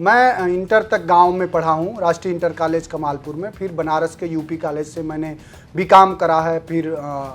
मैं इंटर तक गांव में पढ़ा हूँ, राष्ट्रीय इंटर कॉलेज कमालपुर में। फिर बनारस के यूपी कॉलेज से मैंने बीकॉम करा है। फिर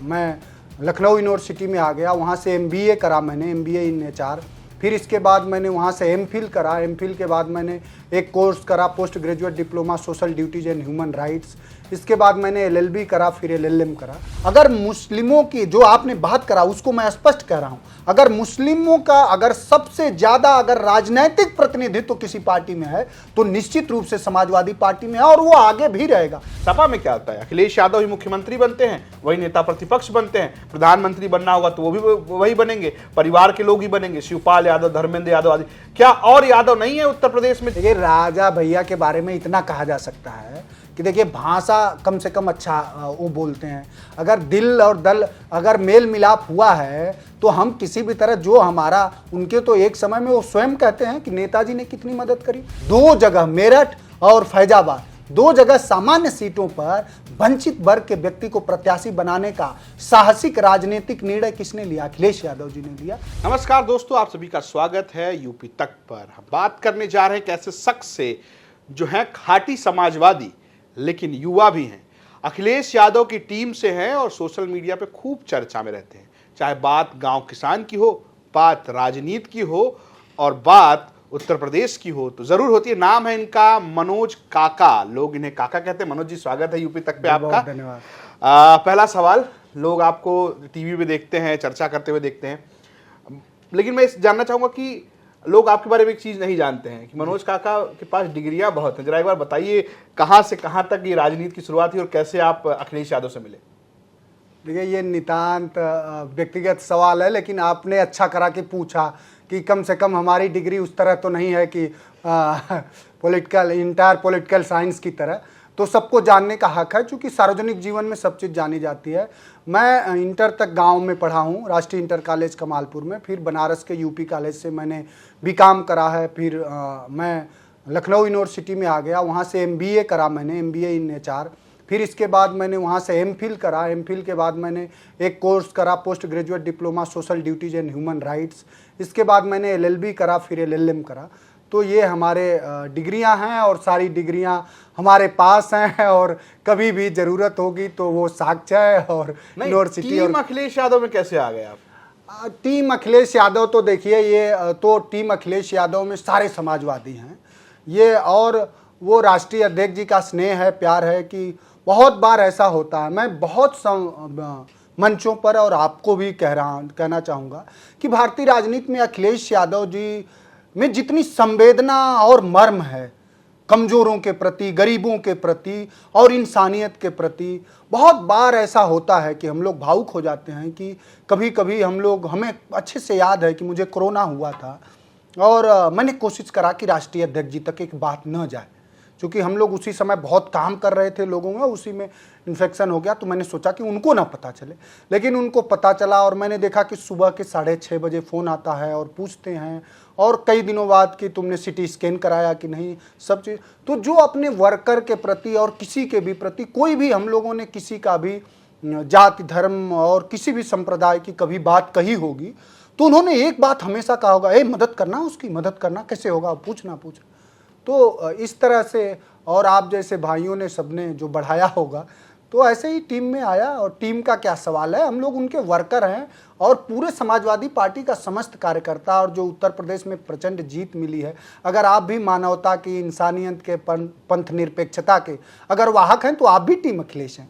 मैं लखनऊ यूनिवर्सिटी में आ गया, वहाँ से एमबीए करा मैंने, एमबीए इन एचआर। फिर इसके बाद मैंने वहाँ से एमफिल करा। एमफिल के बाद मैंने एक कोर्स करा, post graduate diploma social duties and human rights. इसके बाद मैंने एलएलबी करा, फिर एलएलएम करा। अगर मुस्लिमों की जो आपने बात करा उसको मैं स्पष्ट कह रहा हूँ, अगर मुस्लिमों का अगर सबसे ज़्यादा अगर राजनैतिक प्रतिनिधित्व किसी पार्टी में है तो निश्चित रूप से समाजवादी पार्टी में है, और वो आगे भी रहेगा। सपा में क्या होता है, अखिलेश यादव ही मुख्यमंत्री बनते हैं, वही नेता प्रतिपक्ष बनते हैं, प्रधानमंत्री बनना होगा तो वो भी वही बनेंगे, परिवार के लोग ही बनेंगे, शिवपाल यादव, धर्मेंद्र यादव आदि। क्या और यादव नहीं है उत्तर प्रदेश में? देखिए, राजा भैया के बारे में इतना कहा जा सकता है कि देखिए, भाषा कम से कम अच्छा वो बोलते हैं। अगर दिल और दल अगर मेल मिलाप हुआ है तो हम किसी भी तरह जो हमारा, उनके तो एक समय में वो स्वयं कहते हैं कि नेताजी ने कितनी मदद करी। 2 जगह मेरठ और फैजाबाद, 2 जगह सामान्य सीटों पर वंचित वर्ग के व्यक्ति को प्रत्याशी बनाने का साहसिक राजनीतिक निर्णय किसने लिया? अखिलेश यादव जी ने लिया। नमस्कार दोस्तों, आप सभी का स्वागत है यूपी तक पर। हम बात करने जा रहे हैं एक ऐसे शख्स से जो है खाटी समाजवादी लेकिन युवा भी हैं। अखिलेश यादव की टीम से हैं और सोशल मीडिया पे खूब चर्चा में रहते हैं। चाहे बात गांव किसान की हो, बात राजनीति की हो और बात उत्तर प्रदेश की हो तो जरूर होती है। नाम है इनका मनोज काका, लोग इन्हें काका कहते हैं। मनोज जी, स्वागत है यूपी तक पे आपका। धन्यवाद। पहला सवाल, लोग आपको टीवी पे देखते हैं, चर्चा करते हुए देखते हैं, लेकिन मैं जानना चाहूंगा कि लोग आपके बारे में एक चीज नहीं जानते हैं कि मनोज काका के पास डिग्रियां बहुत हैं। जरा एक बार बताइए, कहां से कहां तक ये राजनीति की शुरुआत हुई और कैसे आप अखिलेश यादव से मिले? देखिए, ये नितांत व्यक्तिगत सवाल है, लेकिन आपने अच्छा करा कि पूछा कि कम से कम हमारी डिग्री उस तरह तो नहीं है कि इंटायर पॉलिटिकल साइंस की तरह। तो सबको जानने का हक है, क्योंकि सार्वजनिक जीवन में सब चीज़ जानी जाती है। मैं इंटर तक गांव में पढ़ा हूँ, राष्ट्रीय इंटर कॉलेज कमालपुर में। फिर बनारस के यूपी कॉलेज से मैंने बीकॉम करा है। फिर मैं लखनऊ यूनिवर्सिटी में आ गया, वहाँ से एमबीए करा मैंने, एमबीए इन एचआर। फिर इसके बाद मैंने वहाँ से एमफिल करा। एमफिल के बाद मैंने एक कोर्स करा, post graduate diploma social duties and human rights. इसके बाद मैंने एलएलबी करा, फिर एलएलएम करा। तो ये हमारे डिग्रियां हैं और सारी डिग्रियां हमारे पास हैं, और कभी भी ज़रूरत होगी तो वो साक्ष्य है। और यूनिवर्सिटी टीम अखिलेश यादव में कैसे आ गए आप? टीम अखिलेश यादव तो देखिए, ये तो टीम अखिलेश यादव में सारे समाजवादी हैं ये, और वो राष्ट्रीय अध्यक्ष जी का स्नेह है, प्यार है कि बहुत बार ऐसा होता है। मैं बहुत मंचों पर और आपको भी कहना चाहूँगा कि भारतीय राजनीति में अखिलेश यादव जी में जितनी संवेदना और मर्म है कमज़ोरों के प्रति, गरीबों के प्रति और इंसानियत के प्रति, बहुत बार ऐसा होता है कि हम लोग भावुक हो जाते हैं कि कभी कभी हमें अच्छे से याद है कि मुझे कोरोना हुआ था और मैंने कोशिश करा कि राष्ट्रीय अध्यक्ष जी तक एक बात न जाए, क्योंकि हम लोग उसी समय बहुत काम कर रहे थे लोगों में, उसी में इन्फेक्शन हो गया। तो मैंने सोचा कि उनको ना पता चले, लेकिन उनको पता चला और मैंने देखा कि सुबह के 6:30 बजे फ़ोन आता है और पूछते हैं, और कई दिनों बाद कि तुमने सिटी स्कैन कराया कि नहीं, सब चीज़। तो जो अपने वर्कर के प्रति और किसी के भी प्रति, कोई भी हम लोगों ने किसी का भी जाति धर्म और किसी भी संप्रदाय की कभी बात कही होगी तो उन्होंने एक बात हमेशा कहा होगा, मदद करना, उसकी मदद करना, कैसे होगा, पूछना। तो इस तरह से, और आप जैसे भाइयों ने सबने जो बढ़ाया होगा, तो ऐसे ही टीम में आया। और टीम का क्या सवाल है, हम लोग उनके वर्कर हैं और पूरे समाजवादी पार्टी का समस्त कार्यकर्ता। और जो उत्तर प्रदेश में प्रचंड जीत मिली है, अगर आप भी मानवता की, इंसानियत के, पंथ निरपेक्षता के अगर वाहक हैं तो आप भी टीम अखिलेश हैं।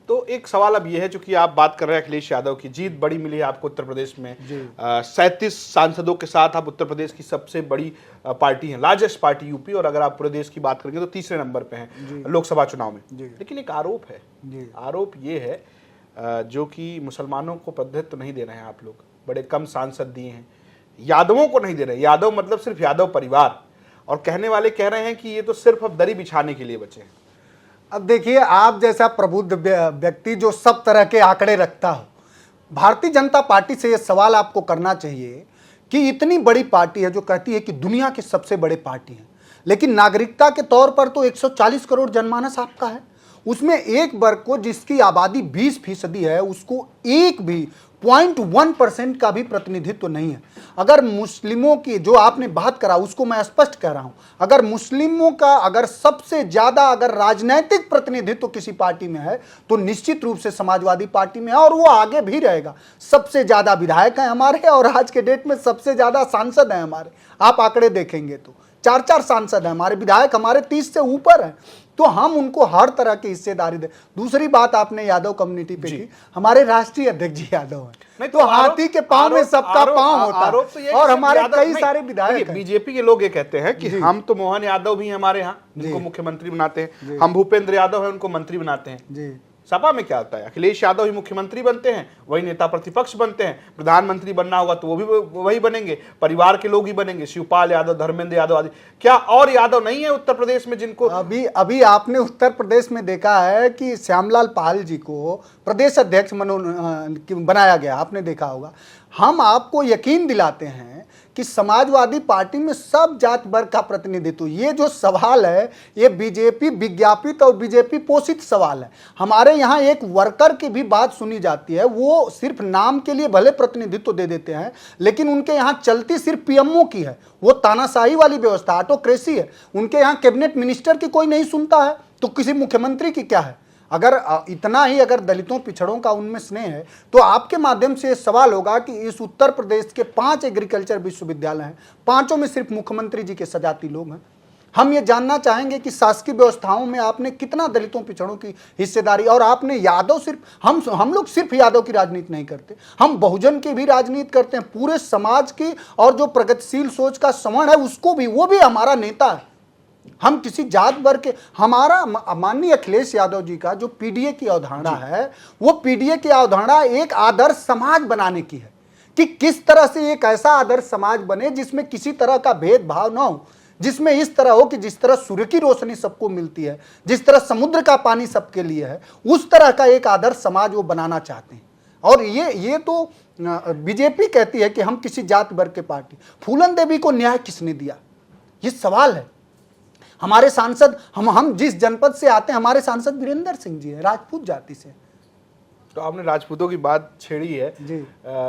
तो एक सवाल अब ये है, चूंकि आप बात कर रहे हैं अखिलेश यादव की, जीत बड़ी मिली है आपको उत्तर प्रदेश में, 37 सांसदों के साथ आप उत्तर प्रदेश की सबसे बड़ी पार्टी हैं, लार्जेस्ट पार्टी यूपी, और अगर आप पूरे देश की बात करेंगे तो तीसरे नंबर पे हैं लोकसभा चुनाव में। लेकिन एक आरोप है, आरोप ये है जो कि मुसलमानों को प्रतिनिधित्व नहीं दे रहे हैं आप लोग, बड़े कम सांसद दिए हैं, यादवों को नहीं दे रहे। यादव मतलब सिर्फ यादव परिवार, और कहने वाले कह रहे हैं कि ये तो सिर्फ अब दरी बिछाने के लिए बचे हैं। अब देखिए, आप जैसा प्रबुद्ध व्यक्ति जो सब तरह के आंकड़े रखता हो, भारतीय जनता पार्टी से ये सवाल आपको करना चाहिए कि इतनी बड़ी पार्टी है जो कहती है कि दुनिया की सबसे बड़े पार्टी है, लेकिन नागरिकता के तौर पर तो 140 करोड़ जनमानस आपका है, उसमें एक वर्ग को जिसकी आबादी 20% है उसको एक भी 0.1% का भी प्रतिनिधित्व नहीं है। अगर मुस्लिमों की जो आपने बात करा उसको मैं स्पष्ट कह रहा हूं, अगर मुस्लिमों का अगर सबसे ज्यादा अगर राजनैतिक प्रतिनिधित्व किसी पार्टी में है तो निश्चित रूप से समाजवादी पार्टी में है, और वो आगे भी रहेगा। सबसे ज्यादा विधायक हैं हमारे और आज के डेट में सबसे ज्यादा सांसद हैं हमारे। आप आंकड़े देखेंगे तो 4-4 सांसद हैं हमारे, विधायक हमारे 30 से ऊपर हैं। तो हम उनको हर तरह की हिस्सेदारी दे। दूसरी बात आपने यादव कम्युनिटी पे की, हमारे राष्ट्रीय अध्यक्ष जी यादव हैं, तो हाथी के पांव में सबका पांव होता है, और हमारे कई सारे विधायक हैं। बीजेपी के लोग ये कहते हैं कि हम तो मोहन यादव भी हैं हमारे यहाँ, जिनको मुख्यमंत्री बनाते हैं, हम भूपेंद्र यादव हैं उनको मंत्री बनाते हैं। जी, सपा में क्या होता है, अखिलेश यादव ही मुख्यमंत्री बनते हैं, वही नेता प्रतिपक्ष बनते हैं, प्रधानमंत्री बनना होगा तो वो भी वही बनेंगे, परिवार के लोग ही बनेंगे, शिवपाल यादव, धर्मेंद्र यादव आदि। क्या और यादव नहीं है उत्तर प्रदेश में जिनको अभी आपने उत्तर प्रदेश में देखा है कि श्यामलाल पाल जी को प्रदेश अध्यक्ष बनाया गया, आपने देखा होगा। हम आपको यकीन दिलाते हैं कि समाजवादी पार्टी में सब जात वर्ग का प्रतिनिधित्व, ये जो सवाल है ये बीजेपी विज्ञापित और बीजेपी पोषित सवाल है। हमारे यहाँ एक वर्कर की भी बात सुनी जाती है, वो सिर्फ नाम के लिए भले प्रतिनिधित्व दे देते हैं, लेकिन उनके यहाँ चलती सिर्फ पीएमओ की है, वो तानाशाही वाली व्यवस्था, ऑटोक्रेसी है। उनके यहाँ कैबिनेट मिनिस्टर की कोई नहीं सुनता है, तो किसी मुख्यमंत्री की क्या है। अगर इतना ही अगर दलितों पिछड़ों का उनमें स्नेह है तो आपके माध्यम से सवाल होगा कि इस उत्तर प्रदेश के 5 एग्रीकल्चर विश्वविद्यालय हैं, 5 में सिर्फ मुख्यमंत्री जी के सजाती लोग हैं। हम ये जानना चाहेंगे कि शासकीय व्यवस्थाओं में आपने कितना दलितों पिछड़ों की हिस्सेदारी, और आपने यादव सिर्फ हम लोग सिर्फ यादव की राजनीति नहीं करते, हम बहुजन की भी राजनीति करते हैं, पूरे समाज की, और जो प्रगतिशील सोच का समण है उसको भी, वो भी हमारा नेता है। हम किसी जात वर्ग के, हमारा माननीय अखिलेश यादव जी का जो पीडीए की अवधारणा है, वो पीडीए की अवधारणा एक आदर्श समाज बनाने की है कि किस तरह से एक ऐसा आदर्श समाज बने जिसमें किसी तरह का भेदभाव ना हो, जिसमें इस तरह हो कि जिस तरह सूर्य की रोशनी सबको मिलती है, जिस तरह समुद्र का पानी सबके लिए है, उस तरह का एक आदर्श समाज वो बनाना चाहते हैं। और ये तो बीजेपी कहती है कि हम किसी जात वर्ग के पार्टी। फूलन देवी को न्याय किसने दिया, ये सवाल है। हमारे सांसद, हम जिस जनपद से आते हैं, हमारे सांसद वीरेंद्र सिंह जी हैं, राजपूत जाति से। तो आपने राजपूतों की बात छेड़ी है जी।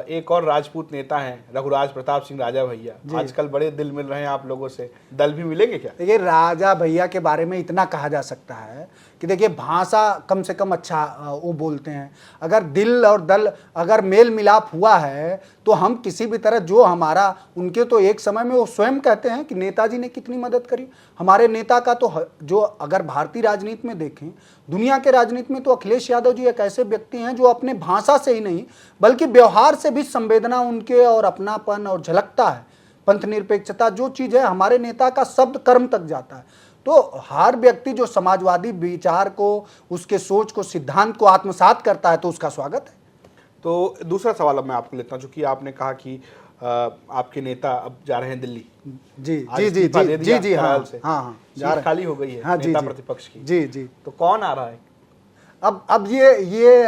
एक और राजपूत नेता हैं रघुराज प्रताप सिंह राजा भैया, आजकल बड़े दिल मिल रहे हैं आप लोगों से, दल भी मिलेंगे क्या? देखिए, राजा भैया के बारे में इतना कहा जा सकता है कि देखिए, भाषा कम से कम अच्छा वो बोलते हैं। अगर दिल और दल अगर मेल मिलाप हुआ है तो हम किसी भी तरह, जो हमारा, उनके तो एक समय में वो स्वयं कहते हैं कि नेताजी ने कितनी मदद करी हमारे नेता का। तो जो अगर भारतीय राजनीति में देखें, दुनिया के राजनीति में, तो अखिलेश यादव जी एक ऐसे व्यक्ति हैं जो अपने भाषा से ही नहीं बल्कि व्यवहार से भी संवेदना उनके और अपनापन और झलकता है। पंथ निरपेक्षता जो चीज़ है, हमारे नेता का शब्द कर्म तक जाता है। तो हर व्यक्ति जो समाजवादी विचार को, उसके सोच को, सिद्धांत को आत्मसात करता है तो उसका स्वागत है। तो दूसरा सवाल अब मैं आपको लेता हूँ, चूंकि आपने कहा कि आपके नेता अब जा रहे हैं दिल्ली। जी जी जी जी जी जी, हाँ हाँ, सीट खाली हो गई है, हाँ, नेता प्रतिपक्ष की। जी जी। तो कौन आ रहा है? अब ये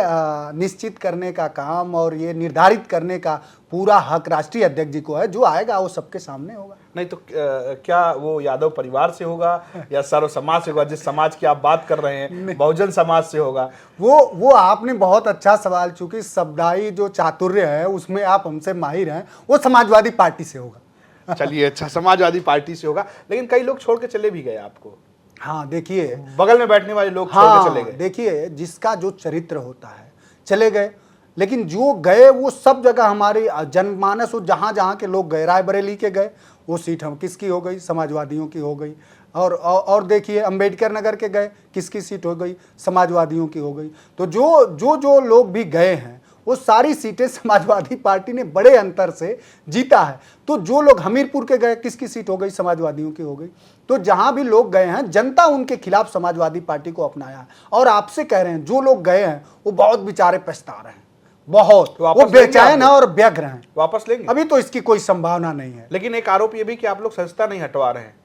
निश्चित करने का काम और ये निर्धारित करने का पूरा हक राष्ट्रीय अध्यक्ष जी को है। जो आएगा वो सबके सामने होगा। नहीं तो क्या वो यादव परिवार से होगा या सर्व समाज से होगा? जिस समाज की आप बात कर रहे हैं, बहुजन समाज से होगा? वो आपने बहुत अच्छा सवाल, चूंकि शब्दाई जो चातुर्य है उसमें आप हमसे माहिर हैं, वो समाजवादी पार्टी से होगा। चलिए, अच्छा, समाजवादी पार्टी से होगा। लेकिन कई लोग छोड़ के चले भी गए आपको। हाँ, देखिए, बगल में बैठने वाले लोग छोड़ के चले गए। देखिए, जिसका जो चरित्र होता है चले गए, लेकिन जो गए वो सब जगह हमारी जनमानस, वो जहाँ जहाँ के लोग गए, रायबरेली के गए, वो सीट हम किसकी हो गई? समाजवादियों की हो गई। और देखिए, अंबेडकर नगर के गए, किसकी सीट हो गई? समाजवादियों की हो गई। तो जो लोग भी गए हैं वो सारी सीटें समाजवादी पार्टी ने बड़े अंतर से जीता है। तो जो लोग हमीरपुर के गए, किसकी सीट हो गई? समाजवादियों की हो गई। तो जहां भी लोग गए हैं, जनता उनके खिलाफ समाजवादी पार्टी को अपनाया है। और आपसे कह रहे हैं, जो लोग गए हैं वो बहुत बेचारे पछता रहे हैं, बहुत, वो बेचैन है और व्यग्र हैं। वापस लेंगे? अभी तो इसकी कोई संभावना नहीं है। लेकिन एक आरोप ये भी कि आप लोग सस्ता नहीं हटवा रहे हैं।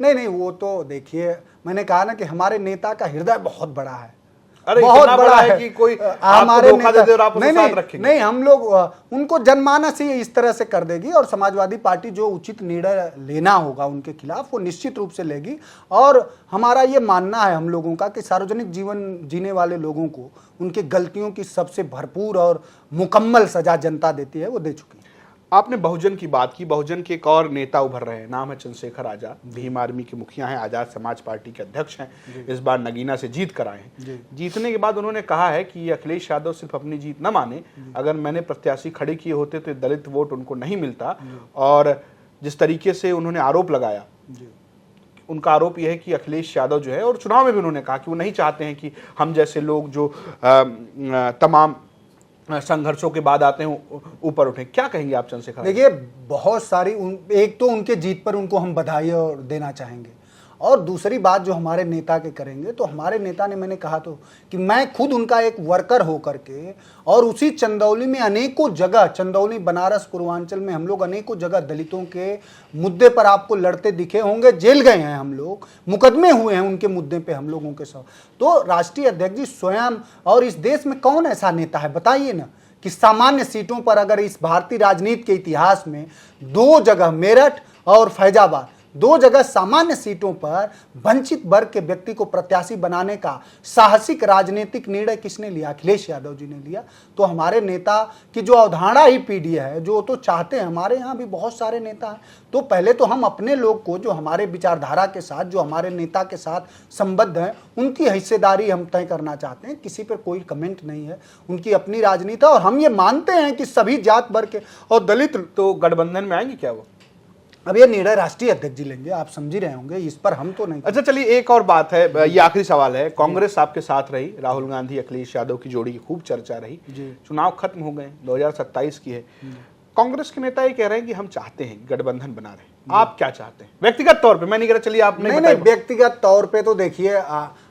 नहीं, वो तो देखिए, मैंने कहा ना कि हमारे नेता का हृदय बहुत बड़ा है। अरे बहुत इतना बड़ा है कि कोई हमारे आपको धोखा दे दे और आप उसके साथ रखेंगे। नहीं, हम लोग उनको जनमानस ही इस तरह से कर देगी और समाजवादी पार्टी जो उचित निर्णय लेना होगा उनके खिलाफ वो निश्चित रूप से लेगी। और हमारा ये मानना है हम लोगों का कि सार्वजनिक जीवन जीने वाले लोगों को उनकी गलतियों की सबसे भरपूर और मुकम्मल सजा जनता देती है, वो दे चुकी है। आपने बहुजन की बात की, बहुजन के एक और नेता उभर रहे हैं, नाम है चंद्रशेखर आजाद, भीम आर्मी के मुखिया हैं, आजाद समाज पार्टी के अध्यक्ष हैं, इस बार नगीना से जीत कर आए हैं। जीतने के बाद उन्होंने कहा है कि ये अखिलेश यादव सिर्फ अपनी जीत न माने, अगर मैंने प्रत्याशी खड़े किए होते तो दलित वोट उनको नहीं मिलता। और जिस तरीके से उन्होंने आरोप लगाया, उनका आरोप यह है कि अखिलेश यादव जो है, और चुनाव में भी उन्होंने कहा कि वो नहीं चाहते हैं कि हम जैसे लोग जो तमाम संघर्षों के बाद आते हैं ऊपर उठे। क्या कहेंगे आप चंद्रशेखर? देखिए, बहुत सारी एक तो उनके जीत पर उनको हम बधाई और देना चाहेंगे, और दूसरी बात जो हमारे नेता के करेंगे, तो हमारे नेता ने, मैंने कहा तो कि मैं खुद उनका एक वर्कर होकर के, और उसी चंदौली में अनेकों जगह, चंदौली, बनारस, पूर्वांचल में हम लोग अनेकों जगह दलितों के मुद्दे पर आपको लड़ते दिखे होंगे, जेल गए हैं हम लोग, मुकदमे हुए हैं उनके मुद्दे पे हम लोगों के साथ। तो राष्ट्रीय अध्यक्ष जी स्वयं, और इस देश में कौन ऐसा नेता है बताइए ना कि सामान्य सीटों पर, अगर इस भारतीय राजनीति के इतिहास में 2 जगह, मेरठ और फैजाबाद, 2 जगह सामान्य सीटों पर वंचित वर्ग के व्यक्ति को प्रत्याशी बनाने का साहसिक राजनीतिक निर्णय किसने लिया? अखिलेश यादव जी ने लिया। तो हमारे नेता की जो अवधारणा ही पीढ़ी है, जो तो चाहते हैं, हमारे यहाँ भी बहुत सारे नेता हैं, तो पहले तो हम अपने लोग को, जो हमारे विचारधारा के साथ, जो हमारे नेता के साथ संबद्ध हैं, उनकी हिस्सेदारी हम तय करना चाहते हैं। किसी पर कोई कमेंट नहीं है, उनकी अपनी राजनीति, और हम ये मानते हैं कि सभी जात वर्ग के और दलित। तो गठबंधन में आएंगे क्या वो? अब ये निर्णय राष्ट्रीय अध्यक्ष जी लेंगे, आप समझ ही रहे होंगे, इस पर हम तो नहीं। अच्छा चलिए, एक और बात है, ये आखिरी सवाल है। कांग्रेस आपके साथ रही, राहुल गांधी अखिलेश यादव की जोड़ी की खूब चर्चा रही, चुनाव खत्म हो गए, 2027 की है। कांग्रेस के नेता ये कह रहे हैं कि हम चाहते हैं गठबंधन बना रहे, आप क्या चाहते हैं व्यक्तिगत तौर पे? मैं नहीं कह रहा, चलिए आप नहीं, व्यक्तिगत तौर पे तो देखिए,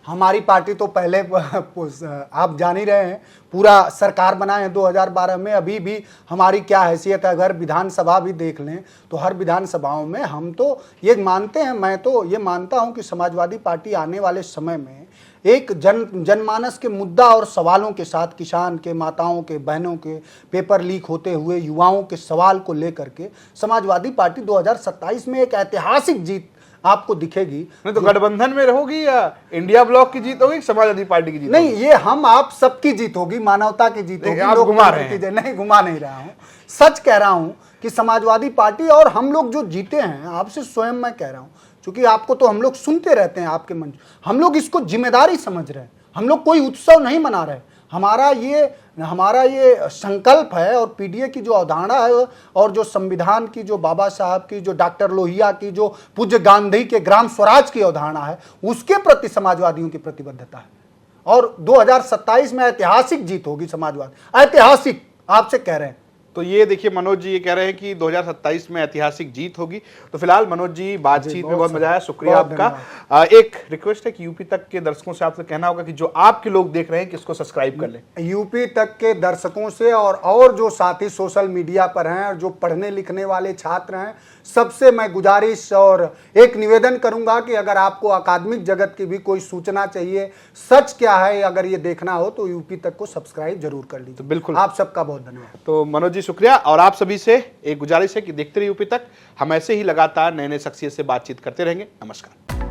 हमारी पार्टी तो पहले आप जान ही रहे हैं, पूरा सरकार बनाए हैं 2012 में। अभी भी हमारी क्या हैसियत है, अगर विधानसभा भी देख लें तो हर विधानसभाओं में हम तो ये मानते हैं, मैं तो ये मानता हूं कि समाजवादी पार्टी आने वाले समय में एक जनमानस के मुद्दा और सवालों के साथ, किसान के, माताओं के, बहनों के, पेपर लीक होते हुए युवाओं के सवाल को लेकर के समाजवादी पार्टी 2027 में एक ऐतिहासिक जीत आपको दिखेगी। नहीं तो गठबंधन में रहोगी या इंडिया ब्लॉक की जीत होगी, समाजवादी पार्टी की जीत? नहीं, ये हम आप सबकी जीत होगी, मानवता की जीत होगी। आप घुमा रहे हैं? नहीं, घुमा नहीं रहा हूं, सच कह रहा हूं कि समाजवादी पार्टी और हम लोग जो जीते हैं, आपसे स्वयं मैं कह रहा हूं, क्योंकि आपको तो हम लोग सुनते रहते हैं आपके मंच, हम लोग इसको जिम्मेदारी समझ रहे हैं, हम लोग कोई उत्सव नहीं मना रहे। हमारा ये संकल्प है, और पीडीए की जो अवधारणा है, और जो संविधान की, जो बाबा साहब की, जो डॉक्टर लोहिया की, जो पूज्य गांधी के ग्राम स्वराज की अवधारणा है, उसके प्रति समाजवादियों की प्रतिबद्धता है। और 2027 में ऐतिहासिक जीत होगी समाजवाद, ऐतिहासिक, आपसे कह रहे हैं। तो ये देखिए, मनोज जी ये कह रहे हैं कि 2027 में ऐतिहासिक जीत होगी। तो फिलहाल मनोज जी, बातचीत में बहुत मजा आया, शुक्रिया आपका। एक रिक्वेस्ट है कि यूपी तक के दर्शकों से आपसे कहना होगा कि जो आपके लोग देख रहे हैं कि इसको सब्सक्राइब कर लें। यूपी तक के दर्शकों से और जो साथी सोशल मीडिया पर हैं, और जो पढ़ने लिखने वाले छात्र हैं, सबसे मैं गुजारिश और एक निवेदन करूंगा कि अगर आपको अकादमिक जगत की भी कोई सूचना चाहिए, सच क्या है, अगर ये देखना हो तो यूपी तक को सब्सक्राइब जरूर कर लीजिए। तो बिल्कुल, आप सबका बहुत धन्यवाद। तो मनोज जी शुक्रिया, और आप सभी से एक गुजारिश है कि देखते रहिए यूपी तक। हम ऐसे ही लगातार नए नए शख्सियत से बातचीत करते रहेंगे। नमस्कार।